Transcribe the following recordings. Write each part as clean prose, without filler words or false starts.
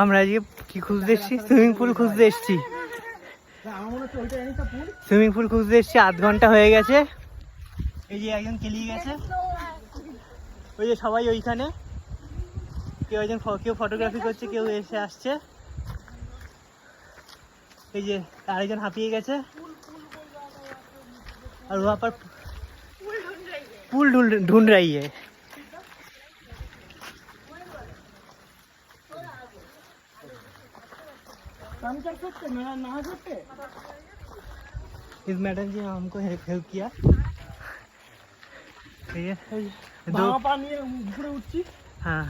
আমরা আজকে কি খুঁজতে এসছি? সুইমিং পুল খুঁজতে এসছি। সুইমিং পুল খুঁজতে এসছি, 8 ঘন্টা হয়ে গেছে। এই যে একজন কেলিয়ে গেছে, ওই যে সবাই ওইখানে, কেউ ফটোগ্রাফি করছে, কেউ এসে আসছে। এই যে আরেকজন হাঁপিয়ে গেছে। और वहाँ पर पुल ढूंढ रही है। काम कर सकते, मेरा नहा सकते। इस मैडम जी ने हमको हेल्प किया। दो पानी ऊपर उठছি। हाँ,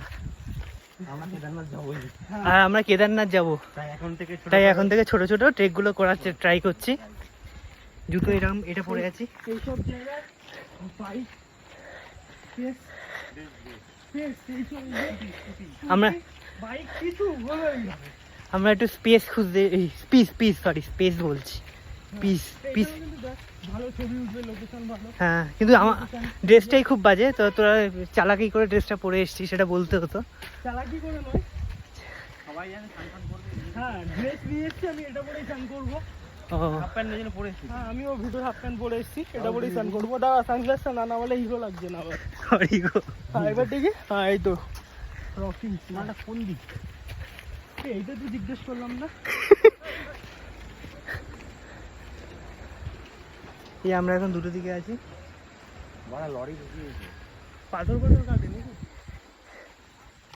আর আমরা কেদারনাথ যাবো, তাই এখন থেকে ছোট ছোট ট্রেকগুলো করার ট্রাই করছি। জুতো এরকম এটা পরে আছি। এইসব জায়গায় আমরা একটু স্পেস খুঁজতে, স্পেস বলছি, পিস। ভালো ছবি উঠবে, লোকেশন ভালো। হ্যাঁ, কিন্তু আমার ড্রেসটাই খুব বাজে। তো তোরা চালাকি করে ড্রেসটা পরে এসেছিস, সেটা বলতে হতো। চালাকি করে নয়, সবাই জানে স্নান করবে। হ্যাঁ, ড্রেস নিয়ে এসেছি, আমি এটা পরেই স্নান করবো। হাফ প্যান্ট নিয়ে পরে এসেছি। হ্যাঁ, আমিও ভিতরে হাফ প্যান্ট পরে এসেছি, এটা পরেই স্নান করবো। দাদা সানগ্লাসটা না নামালে হিরো লাগছে না আবার। হ্যাঁ, এবার দেখি। হ্যাঁ, এই তো রকি মালটা কোন দিক? এইটা তো জিজ্ঞেস করলাম না। এই আমরা এখন দুটো দিকে আছি। লরি পাথর কাটে নাকি?